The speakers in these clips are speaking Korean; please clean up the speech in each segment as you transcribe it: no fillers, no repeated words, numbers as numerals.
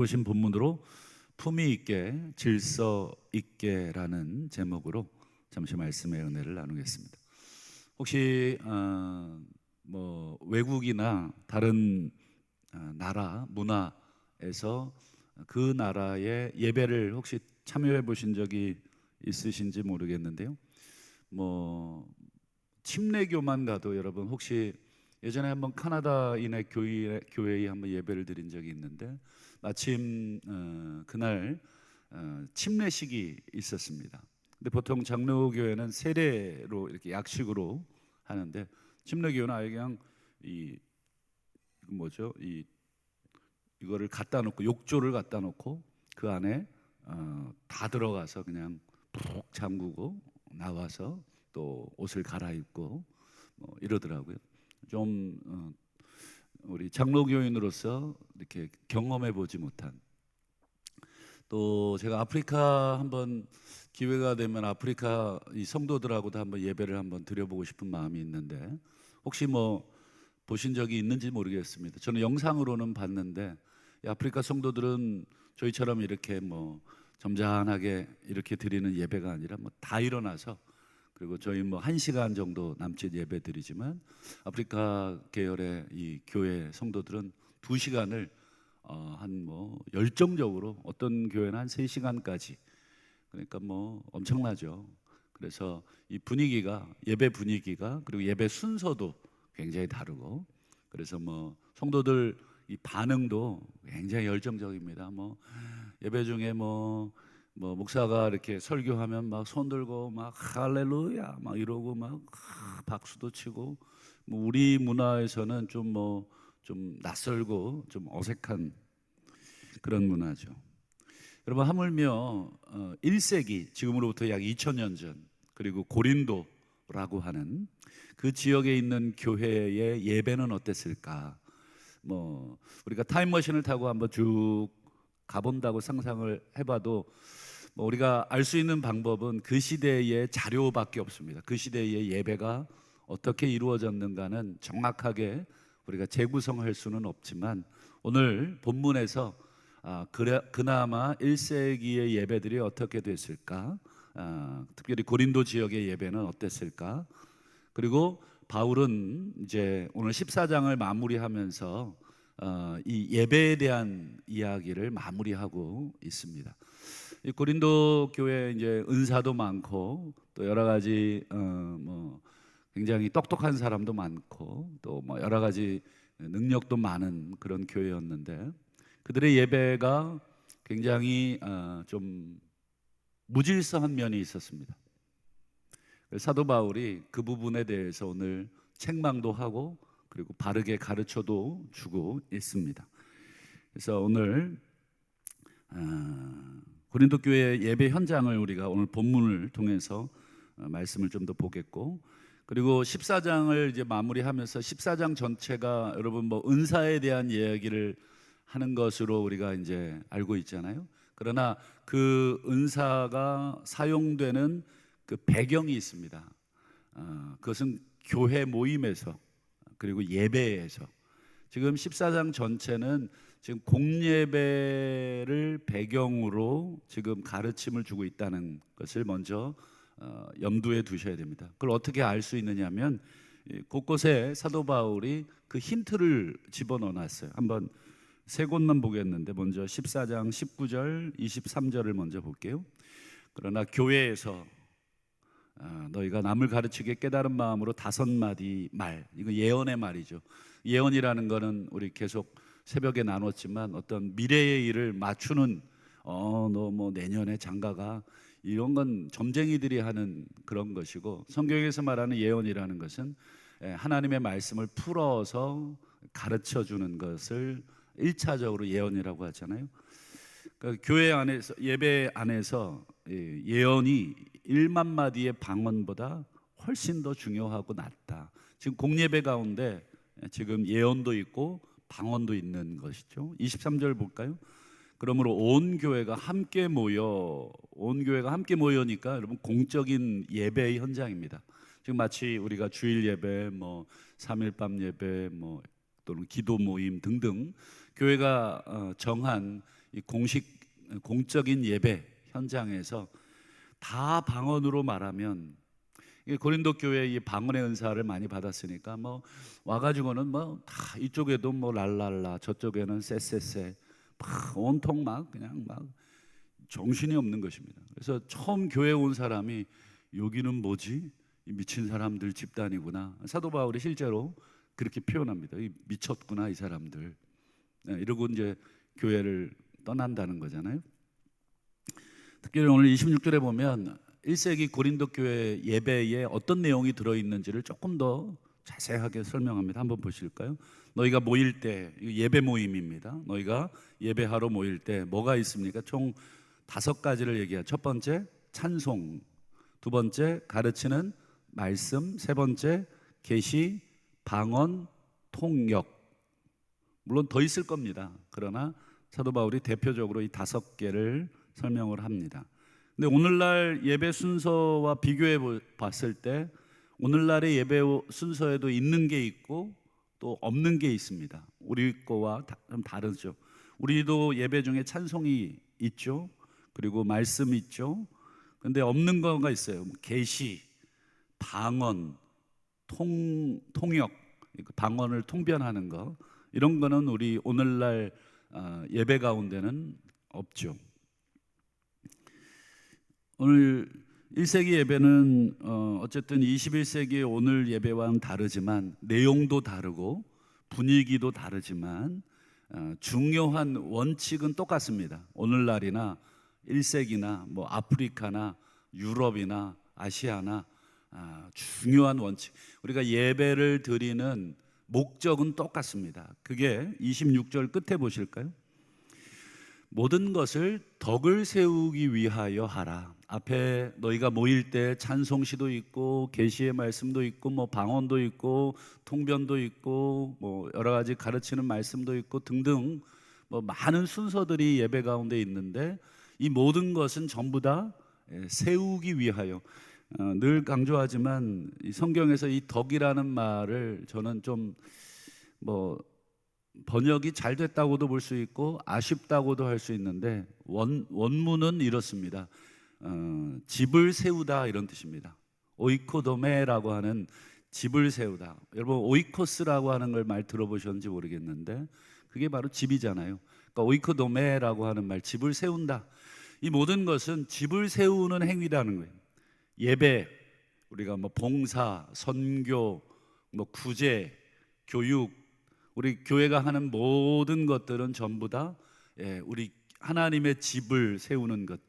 보신 본문으로 품위 있게 질서 있게라는 제목으로 잠시 말씀의 은혜를 나누겠습니다. 혹시 외국이나 다른 나라 문화에서 그 나라의 예배를 혹시 참여해 보신 적이 있으신지 모르겠는데요. 침례교만 가도 여러분 혹시 예전에 한번 카나다인의 교회에 한번 예배를 드린 적이 있는데 마침 그날 침례식이 있었습니다. 근데 보통 장로교회는 세례로 이렇게 약식으로 하는데 침례교회는 아예 그냥 이 뭐죠? 이거를 갖다 놓고 욕조를 갖다 놓고 그 안에 다 들어가서 그냥 푹 잠그고 나와서 또 옷을 갈아입고 이러더라고요. 좀 우리 장로교인으로서 이렇게 경험해 보지 못한, 또 제가 아프리카 한번 기회가 되면 아프리카 이 성도들하고도 한번 예배를 한번 드려보고 싶은 마음이 있는데 혹시 보신 적이 있는지 모르겠습니다. 저는 영상으로는 봤는데 이 아프리카 성도들은 저희처럼 이렇게 점잖하게 이렇게 드리는 예배가 아니라 다 일어나서, 그리고 저희 1시간 정도 남짓 예배 드리지만 아프리카 계열의 이 교회 성도들은 2시간을 열정적으로, 어떤 교회는 한 3시간까지, 그러니까 엄청나죠. 그래서 이 분위기가, 예배 분위기가, 그리고 예배 순서도 굉장히 다르고, 그래서 성도들 이 반응도 굉장히 열정적입니다. 예배 중에 목사가 이렇게 설교하면 막 손 들고 막 할렐루야 막 이러고 막 박수도 치고, 우리 문화에서는 좀 낯설고 좀 어색한 그런 문화죠. 여러분, 하물며 1세기, 지금으로부터 약 2000년 전, 그리고 고린도라고 하는 그 지역에 있는 교회의 예배는 어땠을까? 우리가 타임머신을 타고 한번 쭉 가본다고 상상을 해봐도 우리가 알 수 있는 방법은 그 시대의 자료밖에 없습니다. 그 시대의 예배가 어떻게 이루어졌는가는 정확하게 우리가 재구성할 수는 없지만, 오늘 본문에서 그나마 1세기의 예배들이 어떻게 됐을까, 특별히 고린도 지역의 예배는 어땠을까, 그리고 바울은 이제 오늘 14장을 마무리하면서 이 예배에 대한 이야기를 마무리하고 있습니다. 이 고린도 교회 이제 은사도 많고 또 여러 가지 굉장히 똑똑한 사람도 많고 또 여러 가지 능력도 많은 그런 교회였는데, 그들의 예배가 굉장히 좀 무질서한 면이 있었습니다. 사도 바울이 그 부분에 대해서 오늘 책망도 하고 그리고 바르게 가르쳐도 주고 있습니다. 그래서 오늘 고린도 교회 예배 현장을 우리가 오늘 본문을 통해서 말씀을 좀 더 보겠고, 그리고 14장을 이제 마무리하면서 14장 전체가 여러분 은사에 대한 이야기를 하는 것으로 우리가 이제 알고 있잖아요. 그러나 그 은사가 사용되는 그 배경이 있습니다. 그것은 교회 모임에서, 그리고 예배에서, 지금 14장 전체는 지금 공예배를 배경으로 지금 가르침을 주고 있다는 것을 먼저 염두에 두셔야 됩니다. 그걸 어떻게 알 수 있느냐면 곳곳에 사도 바울이 그 힌트를 집어넣어 놨어요. 한번 세 곳만 보겠는데, 먼저 14장 19절 23절을 먼저 볼게요. 그러나 교회에서 너희가 남을 가르치게 깨달은 마음으로 5마디 말, 이거 예언의 말이죠. 예언이라는 거는 우리 계속 새벽에 나눴지만 어떤 미래의 일을 맞추는 너 내년에 장가가, 이런 건 점쟁이들이 하는 그런 것이고, 성경에서 말하는 예언이라는 것은 하나님의 말씀을 풀어서 가르쳐 주는 것을 1차적으로 예언이라고 하잖아요. 그러니까 교회 안에서, 예배 안에서 예언이 1만 마디의 방언보다 훨씬 더 중요하고 낫다. 지금 공예배 가운데 지금 예언도 있고 방언도 있는 것이죠. 23절 볼까요? 그러므로 온 교회가 함께 모여니까 여러분 공적인 예배의 현장입니다. 지금 마치 우리가 주일 예배, 3일밤 예배, 또는 기도 모임 등등 교회가 정한 이 공적인 예배 현장에서 다 방언으로 말하면, 이 고린도 교회 이 방언의 은사를 많이 받았으니까 뭐 와가지고는 뭐 다 이쪽에도 뭐 랄랄라, 저쪽에는 쎄쎄쎄, 막 온통 막 그냥 막 정신이 없는 것입니다. 그래서 처음 교회 온 사람이 여기는 뭐지? 이 미친 사람들 집단이구나. 사도 바울이 실제로 그렇게 표현합니다. 이 미쳤구나 이 사람들. 이러고 이제 교회를 떠난다는 거잖아요. 특별히 오늘 26절에 보면 1세기 고린도 교회 예배에 어떤 내용이 들어있는지를 조금 더 자세하게 설명합니다. 한번 보실까요? 너희가 모일 때, 예배 모임입니다. 너희가 예배하러 모일 때 뭐가 있습니까? 총 5가지를 얘기해요. 첫 번째 찬송, 두 번째 가르치는 말씀, 세 번째 계시, 방언, 통역. 물론 더 있을 겁니다. 그러나 사도 바울이 대표적으로 이 5개를 설명을 합니다. 근데 오늘날 예배 순서와 비교해 봤을 때 오늘날의 예배 순서에도 있는 게 있고 또 없는 게 있습니다. 우리 거와 좀 다르죠. 우리도 예배 중에 찬송이 있죠. 그리고 말씀 있죠. 근데 없는 거가 있어요. 계시, 방언, 통역, 방언을 통변하는 거, 이런 거는 우리 오늘날 예배 가운데는 없죠. 오늘 1세기 예배는 어쨌든 21세기의 오늘 예배와는 다르지만 내용도 다르고 분위기도 다르지만 중요한 원칙은 똑같습니다. 오늘날이나 1세기나 뭐 아프리카나 유럽이나 아시아나 중요한 원칙, 우리가 예배를 드리는 목적은 똑같습니다. 그게 26절 끝에 보실까요? 모든 것을 덕을 세우기 위하여 하라. 앞에 너희가 모일 때 찬송시도 있고 계시의 말씀도 있고 뭐 방언도 있고 통변도 있고 뭐 여러 가지 가르치는 말씀도 있고 등등 뭐 많은 순서들이 예배 가운데 있는데 이 모든 것은 전부 다 세우기 위하여. 늘 강조하지만 이 성경에서 이 덕이라는 말을 저는 좀 뭐 번역이 잘 됐다고도 볼 수 있고 아쉽다고도 할 수 있는데 원문은 이렇습니다. 집을 세우다 이런 뜻입니다. 오이코도메라고 하는 집을 세우다. 여러분 오이코스라고 하는 걸 말 들어보셨는지 모르겠는데 그게 바로 집이잖아요. 그러니까 오이코도메라고 하는 말, 집을 세운다. 이 모든 것은 집을 세우는 행위라는 거예요. 예배, 우리가 뭐 봉사, 선교, 뭐 구제, 교육, 우리 교회가 하는 모든 것들은 전부 다 우리 하나님의 집을 세우는 것.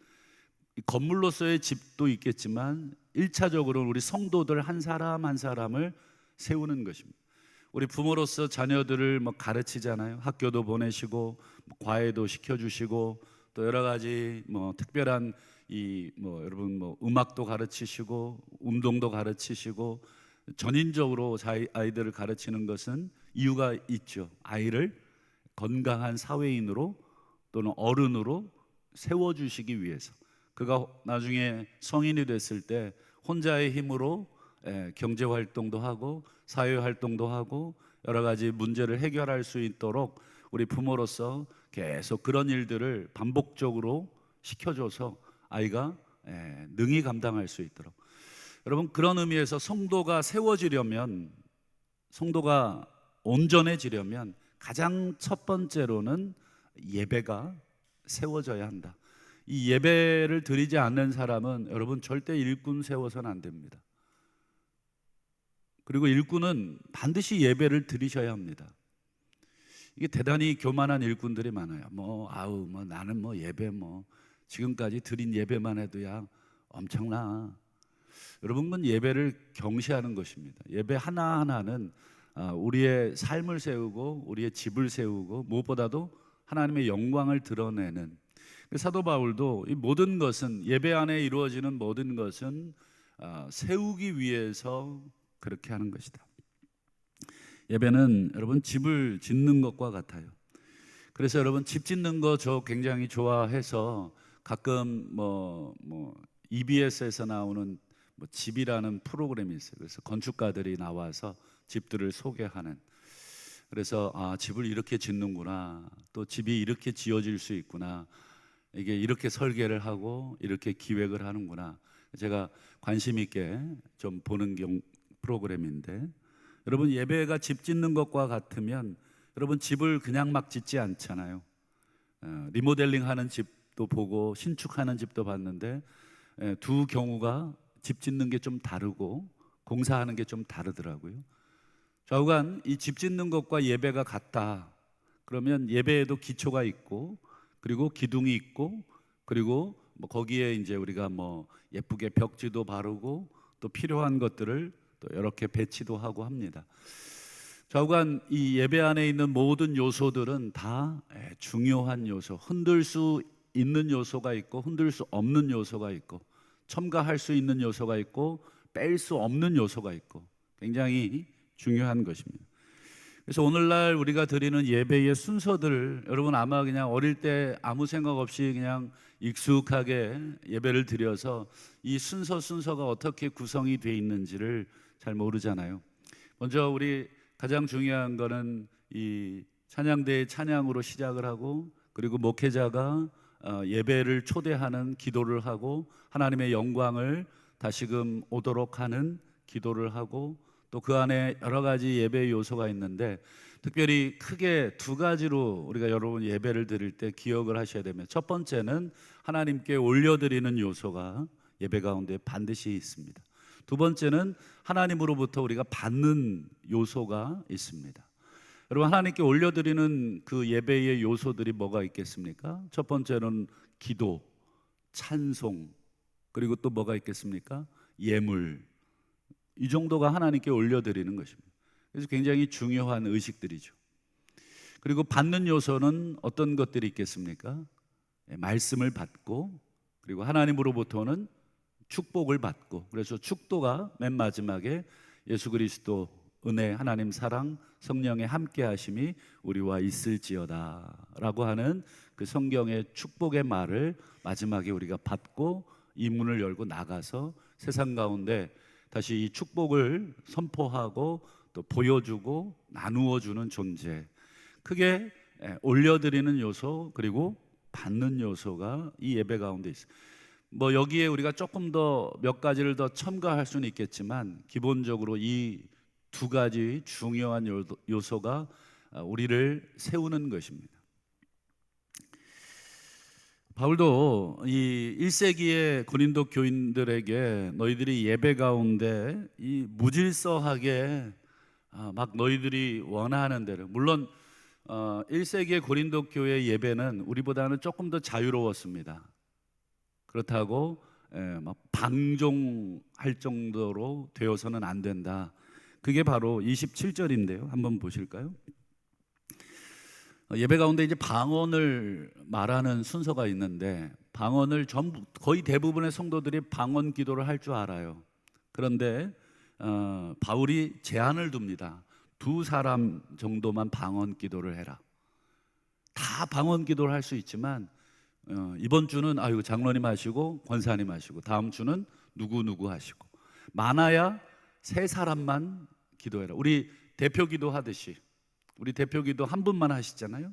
건물로서의 집도 있겠지만 1차적으로는 우리 성도들 한 사람 한 사람을 세우는 것입니다. 우리 부모로서 자녀들을 뭐 가르치잖아요. 학교도 보내시고 뭐 과외도 시켜주시고 또 여러 가지 뭐 특별한 이 뭐 여러분 뭐 음악도 가르치시고 운동도 가르치시고 전인적으로 아이들을 가르치는 것은 이유가 있죠. 아이를 건강한 사회인으로 또는 어른으로 세워주시기 위해서. 그가 나중에 성인이 됐을 때 혼자의 힘으로 경제활동도 하고 사회활동도 하고 여러 가지 문제를 해결할 수 있도록 우리 부모로서 계속 그런 일들을 반복적으로 시켜줘서 아이가 능히 감당할 수 있도록. 여러분 그런 의미에서 성도가 세워지려면, 성도가 온전해지려면 가장 첫 번째로는 예배가 세워져야 한다. 이 예배를 드리지 않는 사람은 여러분 절대 일꾼 세워서는 안 됩니다. 그리고 일꾼은 반드시 예배를 드리셔야 합니다. 이게 대단히 교만한 일꾼들이 많아요. 뭐 나는 뭐 예배 뭐 지금까지 드린 예배만 해도야 엄청나. 여러분은 예배를 경시하는 것입니다. 예배 하나하나는 우리의 삶을 세우고 우리의 집을 세우고 무엇보다도 하나님의 영광을 드러내는. 사도 바울도 이 모든 것은, 예배 안에 이루어지는 모든 것은 세우기 위해서 그렇게 하는 것이다. 예배는 여러분 집을 짓는 것과 같아요. 그래서 여러분 집 짓는 거 저 굉장히 좋아해서 가끔 뭐 EBS에서 나오는 뭐 집이라는 프로그램이 있어요. 그래서 건축가들이 나와서 집들을 소개하는. 그래서 집을 이렇게 짓는구나, 또 집이 이렇게 지어질 수 있구나, 이게 이렇게 설계를 하고 이렇게 기획을 하는구나, 제가 관심 있게 좀 보는 프로그램인데, 여러분 예배가 집 짓는 것과 같으면 여러분 집을 그냥 막 짓지 않잖아요. 리모델링 하는 집도 보고 신축하는 집도 봤는데 두 경우가 집 짓는 게 좀 다르고 공사하는 게 좀 다르더라고요. 좌우간 이 집 짓는 것과 예배가 같다 그러면 예배에도 기초가 있고, 그리고 기둥이 있고, 그리고 뭐 거기에 이제 우리가 뭐 예쁘게 벽지도 바르고 또 필요한 것들을 또 이렇게 배치도 하고 합니다. 좌우간 이 예배 안에 있는 모든 요소들은 다 중요한 요소, 흔들 수 있는 요소가 있고 흔들 수 없는 요소가 있고, 첨가할 수 있는 요소가 있고 뺄 수 없는 요소가 있고, 굉장히 중요한 것입니다. 그래서 오늘날 우리가 드리는 예배의 순서들, 여러분 아마 그냥 어릴 때 아무 생각 없이 그냥 익숙하게 예배를 드려서 이 순서가 어떻게 구성이 되어 있는지를 잘 모르잖아요. 먼저 우리 가장 중요한 거는 이 찬양대의 찬양으로 시작을 하고, 그리고 목회자가 예배를 초대하는 기도를 하고, 하나님의 영광을 다시금 오도록 하는 기도를 하고, 또 그 안에 여러 가지 예배의 요소가 있는데, 특별히 크게 두 가지로 우리가 여러분 예배를 드릴 때 기억을 하셔야 됩니다. 첫 번째는 하나님께 올려드리는 요소가 예배 가운데 반드시 있습니다. 두 번째는 하나님으로부터 우리가 받는 요소가 있습니다. 여러분 하나님께 올려드리는 그 예배의 요소들이 뭐가 있겠습니까? 첫 번째는 기도, 찬송, 그리고 또 뭐가 있겠습니까? 예물. 이 정도가 하나님께 올려드리는 것입니다. 그래서 굉장히 중요한 의식들이죠. 그리고 받는 요소는 어떤 것들이 있겠습니까? 말씀을 받고, 그리고 하나님으로부터는 축복을 받고, 그래서 축도가 맨 마지막에 예수 그리스도 은혜, 하나님 사랑, 성령의 함께 하심이 우리와 있을지어다 라고 하는 그 성경의 축복의 말을 마지막에 우리가 받고 이 문을 열고 나가서 세상 가운데 다시 이 축복을 선포하고 또 보여주고 나누어 주는 존재, 크게 올려드리는 요소 그리고 받는 요소가 이 예배 가운데 있어요. 뭐 여기에 우리가 조금 더 몇 가지를 더 첨가할 수는 있겠지만, 기본적으로 이 두 가지 중요한 요소가 우리를 세우는 것입니다. 바울도 이 1세기의 고린도 교인들에게 너희들이 예배 가운데 이 무질서하게 막 너희들이 원하는 대로, 물론 1세기의 고린도 교회 예배는 우리보다는 조금 더 자유로웠습니다. 그렇다고 막 방종할 정도로 되어서는 안 된다. 그게 바로 27절인데요. 한번 보실까요? 예배 가운데 이제 방언을 말하는 순서가 있는데, 방언을 전부 거의 대부분의 성도들이 방언 기도를 할 줄 알아요. 그런데 바울이 제한을 둡니다. 2사람 정도만 방언 기도를 해라. 다 방언 기도를 할 수 있지만 이번 주는 장로님 하시고 권사님 하시고, 다음 주는 누구 하시고, 많아야 3사람만 기도해라. 우리 대표 기도 하듯이, 우리 대표 기도 한 분만 하시잖아요.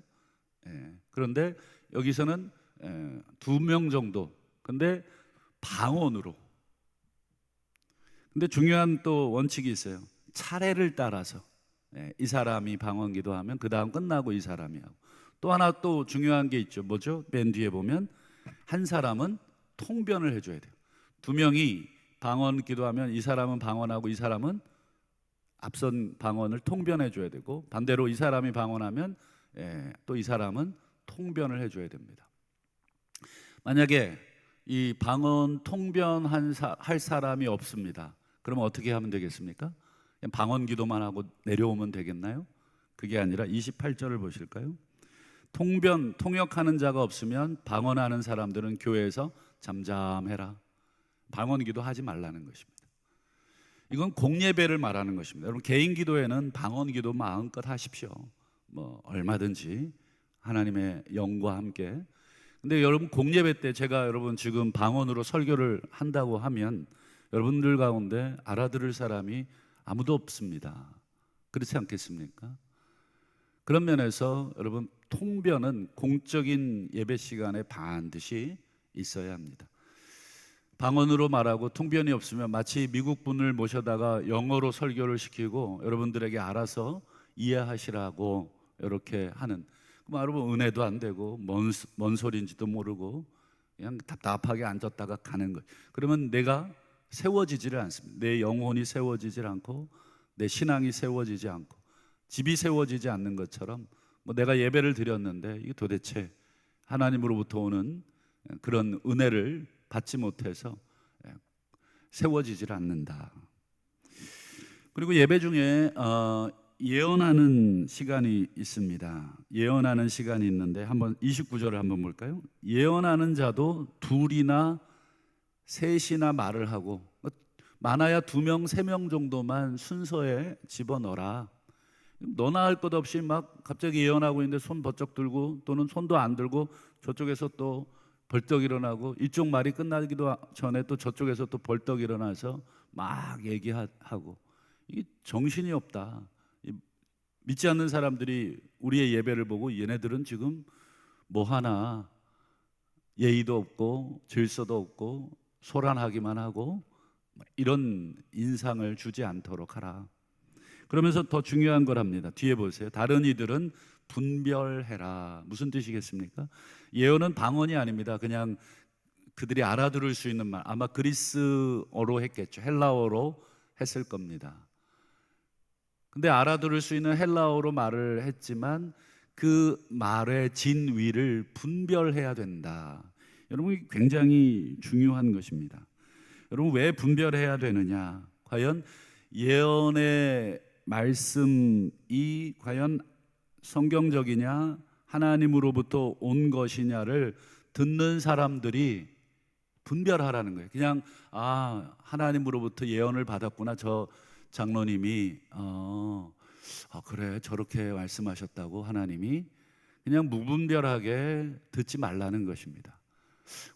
그런데 여기서는 2명 정도, 근데 방언으로. 근데 중요한 또 원칙이 있어요. 차례를 따라서 이 사람이 방언 기도하면 그 다음 끝나고 이 사람이 하고, 또 하나 또 중요한 게 있죠. 뭐죠? 맨 뒤에 보면 한 사람은 통변을 해줘야 돼요. 2명이 방언 기도하면 이 사람은 방언하고 이 사람은 앞선 방언을 통변해 줘야 되고, 반대로 이 사람이 방언하면 또 이 사람은 통변을 해줘야 됩니다. 만약에 이 방언 통변할 사람이 없습니다. 그러면 어떻게 하면 되겠습니까? 그냥 방언 기도만 하고 내려오면 되겠나요? 그게 아니라 28절을 보실까요? 통역하는 자가 없으면 방언하는 사람들은 교회에서 잠잠해라. 방언 기도 하지 말라는 것입니다. 이건 공예배를 말하는 것입니다. 여러분 개인 기도에는 방언 기도 마음껏 하십시오. 뭐 얼마든지 하나님의 영과 함께. 근데 여러분 공예배 때 제가 여러분 지금 방언으로 설교를 한다고 하면 여러분들 가운데 알아들을 사람이 아무도 없습니다. 그렇지 않겠습니까? 그런 면에서 여러분 통변은 공적인 예배 시간에 반드시 있어야 합니다. 방언으로 말하고 통변이 없으면 마치 미국 분을 모셔다가 영어로 설교를 시키고 여러분들에게 알아서 이해하시라고 이렇게 하는, 여러분 은혜도 안 되고 뭔 소리인지도 모르고 그냥 답답하게 앉았다가 가는 거예요. 그러면 내가 세워지지를 않습니다. 내 영혼이 세워지질 않고 내 신앙이 세워지지 않고 집이 세워지지 않는 것처럼 내가 예배를 드렸는데 이게 도대체 하나님으로부터 오는 그런 은혜를 받지 못해서 세워지질 않는다. 그리고 예배 중에 예언하는 시간이 있습니다. 예언하는 시간이 있는데 한번 29절을 한번 볼까요? 예언하는 자도 둘이나 셋이나 말을 하고, 많아야 2명, 3명 정도만 순서에 집어넣어라. 너나 할 것 없이 막 갑자기 예언하고 있는데 손 번쩍 들고 또는 손도 안 들고 저쪽에서 또 벌떡 일어나고 이쪽 말이 끝나기도 전에 또 저쪽에서 또 벌떡 일어나서 막 얘기하고, 이게 정신이 없다. 믿지 않는 사람들이 우리의 예배를 보고 얘네들은 지금 뭐 하나 예의도 없고 질서도 없고 소란하기만 하고 이런 인상을 주지 않도록 하라. 그러면서 더 중요한 걸 합니다. 뒤에 보세요. 다른 이들은 분별해라. 무슨 뜻이겠습니까? 예언은 방언이 아닙니다. 그냥 그들이 알아들을 수 있는 말, 아마 그리스어로 했겠죠. 헬라어로 했을 겁니다. 근데 알아들을 수 있는 헬라어로 말을 했지만 그 말의 진위를 분별해야 된다. 여러분, 굉장히 중요한 것입니다. 여러분, 왜 분별해야 되느냐? 과연 예언의 말씀이 과연 성경적이냐 하나님으로부터 온 것이냐를 듣는 사람들이 분별하라는 거예요. 그냥 하나님으로부터 예언을 받았구나, 저 장로님이 그래 저렇게 말씀하셨다고 하나님이, 그냥 무분별하게 듣지 말라는 것입니다.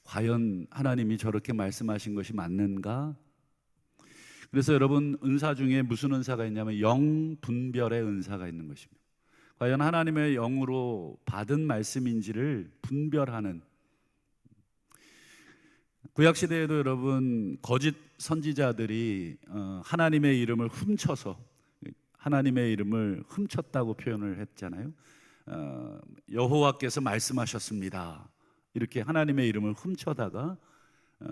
과연 하나님이 저렇게 말씀하신 것이 맞는가? 그래서 여러분, 은사 중에 무슨 은사가 있냐면 영분별의 은사가 있는 것입니다. 과연 하나님의 영으로 받은 말씀인지를 분별하는. 구약시대에도 여러분 거짓 선지자들이 하나님의 이름을 훔쳐서, 하나님의 이름을 훔쳤다고 표현을 했잖아요. 여호와께서 말씀하셨습니다, 이렇게 하나님의 이름을 훔쳐다가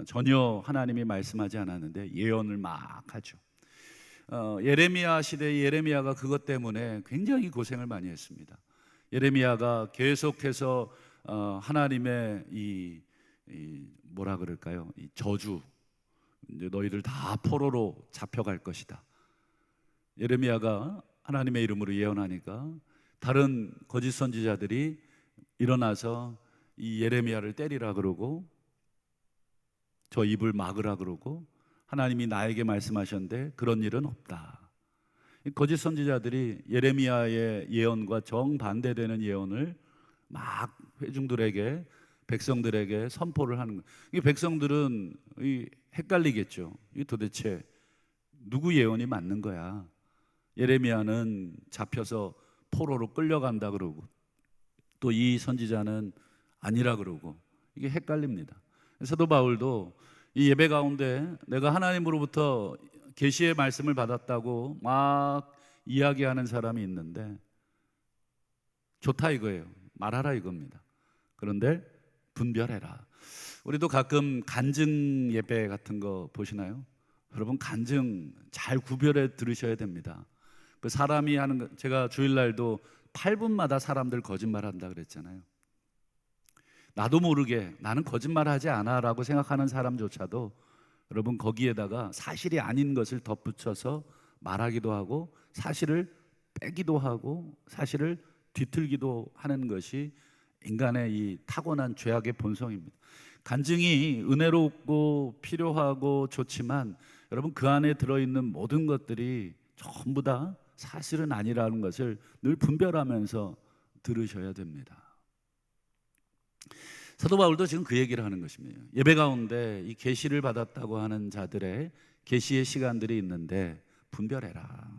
전혀 하나님이 말씀하지 않았는데 예언을 막 하죠. 예레미야 시대의 예레미야가 그것 때문에 굉장히 고생을 많이 했습니다. 예레미야가 계속해서 하나님의 이 뭐라 그럴까요? 이 저주, 이제 너희들 다 포로로 잡혀갈 것이다. 예레미야가 하나님의 이름으로 예언하니까 다른 거짓 선지자들이 일어나서 이 예레미야를 때리라 그러고 저 입을 막으라 그러고, 하나님이 나에게 말씀하셨는데 그런 일은 없다. 거짓 선지자들이 예레미야의 예언과 정반대되는 예언을 막 회중들에게, 백성들에게 선포를 하는 거예요. 이 백성들은 헷갈리겠죠. 이 도대체 누구 예언이 맞는 거야? 예레미야는 잡혀서 포로로 끌려간다 그러고 또 이 선지자는 아니라 그러고, 이게 헷갈립니다. 사도 바울도 이 예배 가운데 내가 하나님으로부터 계시의 말씀을 받았다고 막 이야기하는 사람이 있는데 좋다 이거예요. 말하라 이겁니다. 그런데 분별해라. 우리도 가끔 간증 예배 같은 거 보시나요? 여러분, 간증 잘 구별해 들으셔야 됩니다. 그 사람이 하는 거, 제가 주일날도 8분마다 사람들 거짓말한다 그랬잖아요. 나도 모르게 나는 거짓말하지 않아 라고 생각하는 사람조차도 여러분 거기에다가 사실이 아닌 것을 덧붙여서 말하기도 하고 사실을 빼기도 하고 사실을 뒤틀기도 하는 것이 인간의 이 타고난 죄악의 본성입니다. 간증이 은혜롭고 필요하고 좋지만 여러분, 그 안에 들어있는 모든 것들이 전부 다 사실은 아니라는 것을 늘 분별하면서 들으셔야 됩니다. 사도 바울도 지금 그 얘기를 하는 것입니다. 예배 가운데 이 계시를 받았다고 하는 자들의 계시의 시간들이 있는데 분별해라.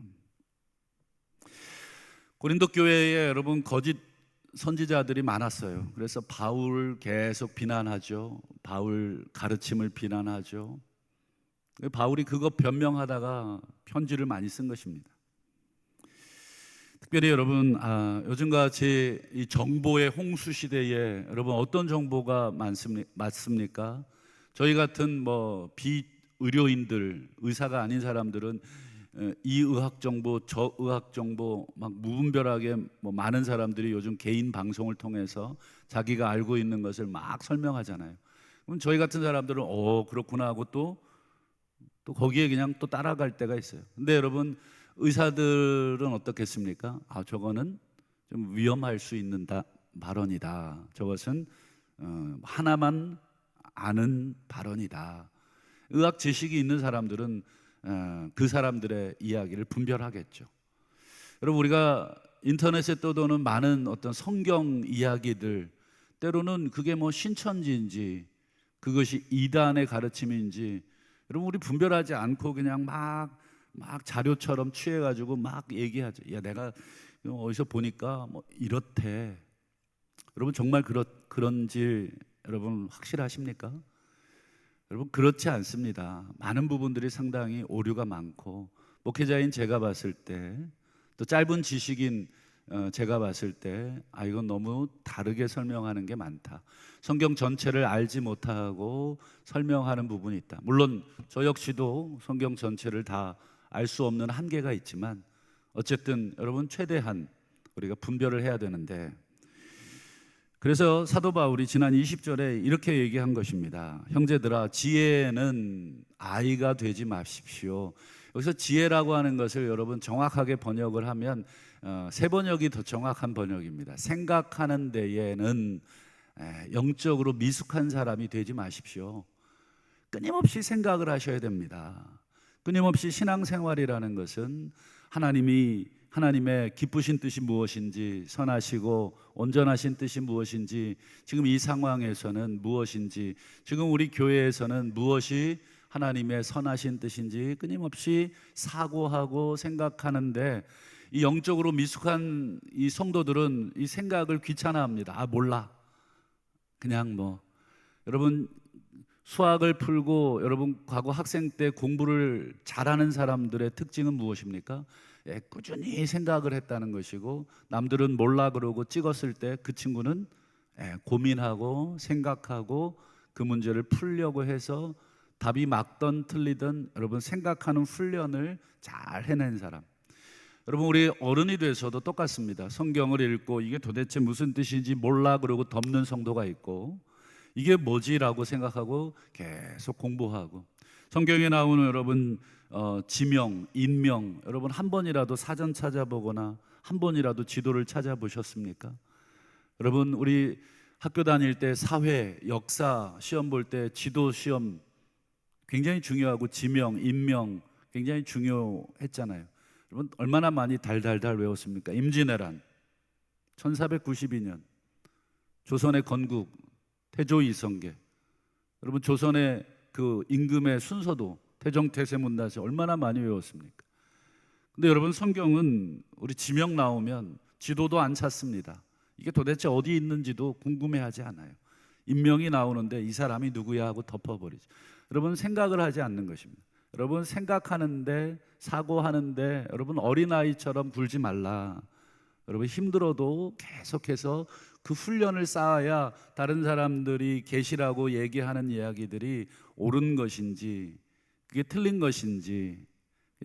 고린도 교회에 여러분 거짓 선지자들이 많았어요. 그래서 바울 계속 비난하죠. 바울 가르침을 비난하죠. 바울이 그거 변명하다가 편지를 많이 쓴 것입니다. 특별히 여러분 요즘같이 이 정보의 홍수 시대에 여러분 어떤 정보가 맞습니까? 저희 같은 뭐 비의료인들, 의사가 아닌 사람들은 이 의학 정보, 저 의학 정보 막 무분별하게 뭐 많은 사람들이 요즘 개인 방송을 통해서 자기가 알고 있는 것을 막 설명하잖아요. 그럼 저희 같은 사람들은 그렇구나 하고 또 거기에 그냥 또 따라갈 때가 있어요. 근데 여러분 의사들은 어떻겠습니까? 저거는 좀 위험할 수 있는 발언이다. 저것은 하나만 아는 발언이다. 의학 지식이 있는 사람들은 그 사람들의 이야기를 분별하겠죠. 여러분 우리가 인터넷에 떠도는 많은 어떤 성경 이야기들 때로는 그게 뭐 신천지인지 그것이 이단의 가르침인지 여러분 우리 분별하지 않고 그냥 막 자료처럼 취해가지고 막 얘기하죠. 야 내가 어디서 보니까 뭐 이렇대. 여러분 정말 그런지 여러분 확실하십니까? 여러분 그렇지 않습니다. 많은 부분들이 상당히 오류가 많고 목회자인 제가 봤을 때 또 짧은 지식인 제가 봤을 때 이건 너무 다르게 설명하는 게 많다. 성경 전체를 알지 못하고 설명하는 부분이 있다. 물론 저 역시도 성경 전체를 다 알 수 없는 한계가 있지만 어쨌든 여러분 최대한 우리가 분별을 해야 되는데 그래서 사도 바울이 지난 20절에 이렇게 얘기한 것입니다. 형제들아 지혜는 아이가 되지 마십시오. 여기서 지혜라고 하는 것을 여러분 정확하게 번역을 하면 세 번역이 더 정확한 번역입니다. 생각하는 데에는 영적으로 미숙한 사람이 되지 마십시오. 끊임없이 생각을 하셔야 됩니다. 끊임없이 신앙생활이라는 것은 하나님의 기쁘신 뜻이 무엇인지, 선하시고 온전하신 뜻이 무엇인지, 지금 이 상황에서는 무엇인지, 지금 우리 교회에서는 무엇이 하나님의 선하신 뜻인지 끊임없이 사고하고 생각하는데 이 영적으로 미숙한 이 성도들은 이 생각을 귀찮아합니다. 몰라. 그냥 여러분 수학을 풀고 여러분 과거 학생 때 공부를 잘하는 사람들의 특징은 무엇입니까? 꾸준히 생각을 했다는 것이고 남들은 몰라 그러고 찍었을 때 그 친구는 고민하고 생각하고 그 문제를 풀려고 해서 답이 맞든 틀리든 여러분 생각하는 훈련을 잘 해낸 사람. 여러분 우리 어른이 돼서도 똑같습니다. 성경을 읽고 이게 도대체 무슨 뜻인지 몰라 그러고 덮는 성도가 있고 이게 뭐지라고 생각하고 계속 공부하고 성경에 나오는 여러분 지명, 인명 여러분 한 번이라도 사전 찾아보거나 한 번이라도 지도를 찾아보셨습니까? 여러분 우리 학교 다닐 때 사회, 역사 시험 볼 때 지도 시험 굉장히 중요하고 지명, 인명 굉장히 중요했잖아요. 여러분 얼마나 많이 달달달 외웠습니까? 임진왜란 1492년 조선의 건국 태조 이성계 여러분 조선의 그 임금의 순서도 태정태세문다시 얼마나 많이 외웠습니까? 근데 여러분 성경은 우리 지명 나오면 지도도 안 찾습니다. 이게 도대체 어디 있는지도 궁금해하지 않아요. 인명이 나오는데 이 사람이 누구야 하고 덮어버리죠. 여러분 생각을 하지 않는 것입니다. 여러분 생각하는데 사고하는데 여러분 어린아이처럼 굴지 말라. 여러분 힘들어도 계속해서 그 훈련을 쌓아야 다른 사람들이 계시라고 얘기하는 이야기들이 옳은 것인지 그게 틀린 것인지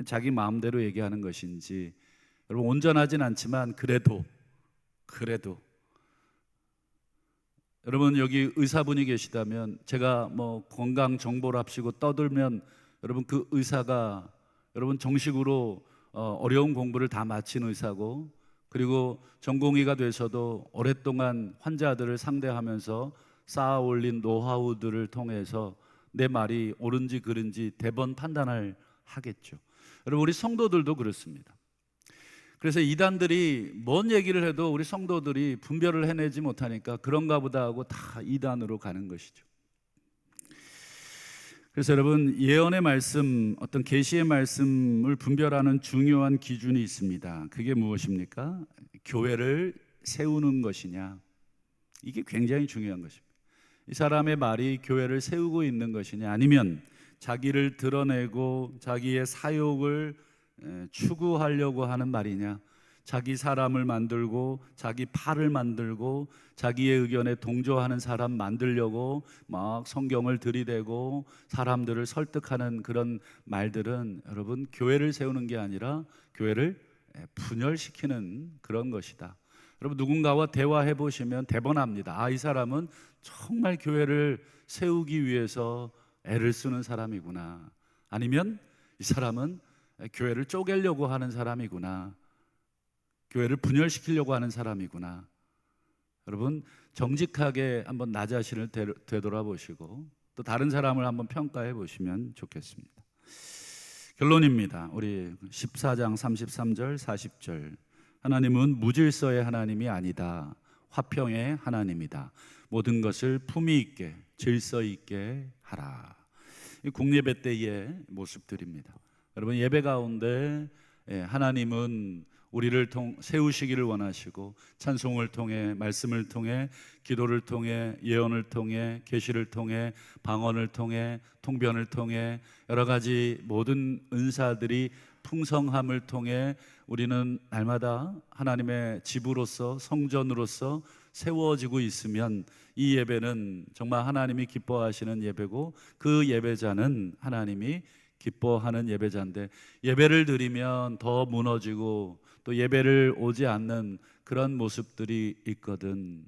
자기 마음대로 얘기하는 것인지 여러분 온전하진 않지만 그래도 여러분 여기 의사분이 계시다면 제가 건강 정보를 합시고 떠들면 여러분 그 의사가 여러분 정식으로 어려운 공부를 다 마친 의사고 그리고 전공의가 돼서도 오랫동안 환자들을 상대하면서 쌓아 올린 노하우들을 통해서 내 말이 옳은지 그른지 대번 판단을 하겠죠. 여러분 우리 성도들도 그렇습니다. 그래서 이단들이 뭔 얘기를 해도 우리 성도들이 분별을 해내지 못하니까 그런가 보다 하고 다 이단으로 가는 것이죠. 그래서 여러분, 예언의 말씀, 어떤 계시의 말씀을 분별하는 중요한 기준이 있습니다. 그게 무엇입니까? 교회를 세우는 것이냐, 이게 굉장히 중요한 것입니다. 이 사람의 말이 교회를 세우고 있는 것이냐, 아니면 자기를 드러내고 자기의 사욕을 추구하려고 하는 말이냐, 자기 사람을 만들고 자기 팔을 만들고 자기의 의견에 동조하는 사람 만들려고 막 성경을 들이대고 사람들을 설득하는 그런 말들은 여러분, 교회를 세우는 게 아니라 교회를 분열시키는 그런 것이다. 여러분, 누군가와 대화해 보시면 대번합니다. 아, 이 사람은 정말 교회를 세우기 위해서 애를 쓰는 사람이구나, 아니면 이 사람은 교회를 쪼개려고 하는 사람이구나, 교회를 분열시키려고 하는 사람이구나. 여러분, 정직하게 한번 나 자신을 되돌아보시고 또 다른 사람을 한번 평가해 보시면 좋겠습니다. 결론입니다. 우리 14장 33절 40절, 하나님은 무질서의 하나님이 아니다, 화평의 하나님이다. 모든 것을 품위 있게 질서 있게 하라. 이 공예배 때의 모습들입니다. 여러분, 예배 가운데 하나님은 우리를 세우시기를 원하시고, 찬송을 통해, 말씀을 통해, 기도를 통해, 예언을 통해, 계시를 통해, 방언을 통해, 통변을 통해, 여러 가지 모든 은사들이 풍성함을 통해 우리는 날마다 하나님의 집으로서, 성전으로서 세워지고 있으면 이 예배는 정말 하나님이 기뻐하시는 예배고, 그 예배자는 하나님이 기뻐하는 예배자인데, 예배를 드리면 더 무너지고 또 예배를 오지 않는 그런 모습들이 있거든.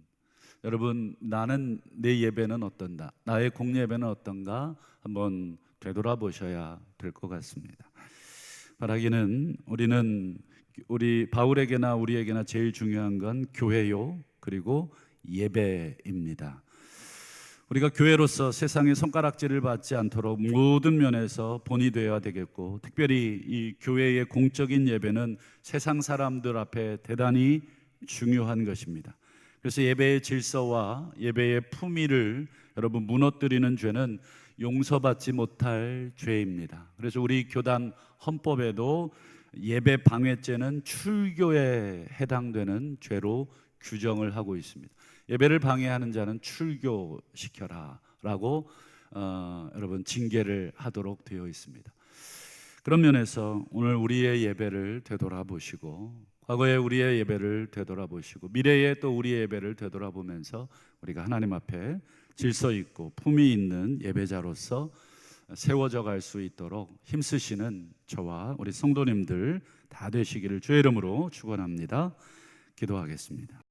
여러분, 나는 내 예배는 어떤가, 나의 공예배는 어떤가 한번 되돌아보셔야 될 것 같습니다. 바라기는 우리 바울에게나 우리에게나 제일 중요한 건 교회요, 그리고 예배입니다. 우리가 교회로서 세상의 손가락질을 받지 않도록 모든 면에서 본이 되어야 되겠고, 특별히 이 교회의 공적인 예배는 세상 사람들 앞에 대단히 중요한 것입니다. 그래서 예배의 질서와 예배의 품위를 여러분 무너뜨리는 죄는 용서받지 못할 죄입니다. 그래서 우리 교단 헌법에도 예배 방해죄는 출교에 해당되는 죄로 규정을 하고 있습니다. 예배를 방해하는 자는 출교시켜라 라고 여러분 징계를 하도록 되어 있습니다. 그런 면에서 오늘 우리의 예배를 되돌아보시고, 과거의 우리의 예배를 되돌아보시고, 미래의 또 우리의 예배를 되돌아보면서 우리가 하나님 앞에 질서 있고 품위 있는 예배자로서 세워져 갈 수 있도록 힘쓰시는 저와 우리 성도님들 다 되시기를 주의 이름으로 축원합니다. 기도하겠습니다.